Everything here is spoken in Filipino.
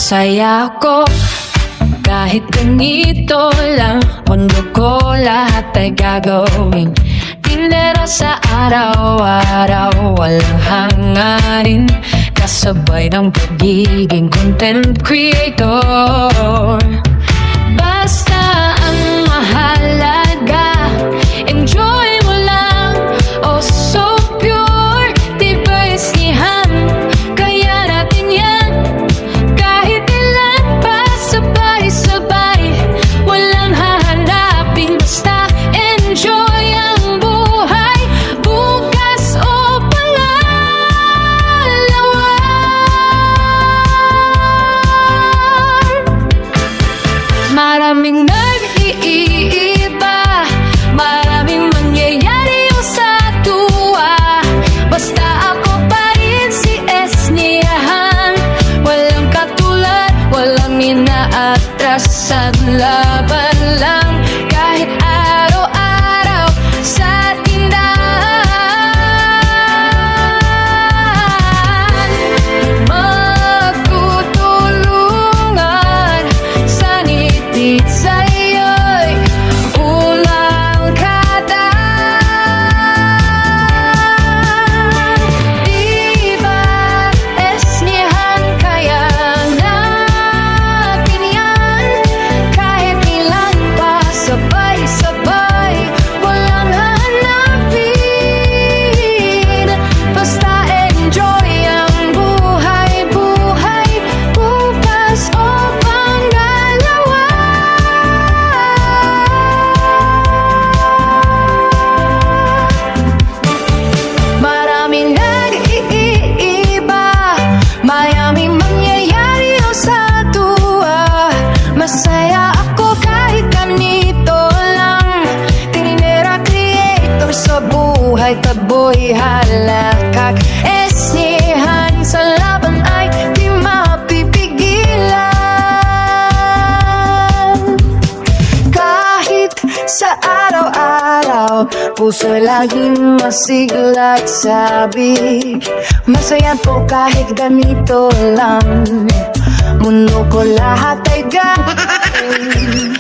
Masaya ko kahit ganito lang. Mundo ko lahat ay gagawin. Tindera sa araw-araw, walang hangarin. Kasabay ng pagiging content creator. Basta ang mahalaga, enjoy mo lang. Oh, so pure, tibay sihan. Kaya natin yan, kahit ilan pa sabay-sabay. Walang hahanapin, basta enjoy ang buhay. Bukas o pangalawa. Maraming nag-iiba, maraming mangyayari sa tuwa. Basta ako pa rin si Esniahan. Walang katulad, walang inaatrasan. Laban lang kahit araw-araw sa tindahan. Magtutulungan sa nitid sa'yo'y unang kataan. Diba, Esniahan, kaya natin yan. Kahit ilan pa sabay-sabay, walang hanapin. Basta enjoy ang buhay-buhay. Bukas o pangalawa. Maraming nag-iiba, mayaming mangyayari sa tuwa. Masaya ako kahit ganito lang. Tininera creator sa buhay, taboy halakak. Esnihan sa laban ay di mapipigilan. Kahit sa araw-araw, puso laging masigla at sabik. Masaya po kahit ganito lang. Mundo ko lahat ay gagawin.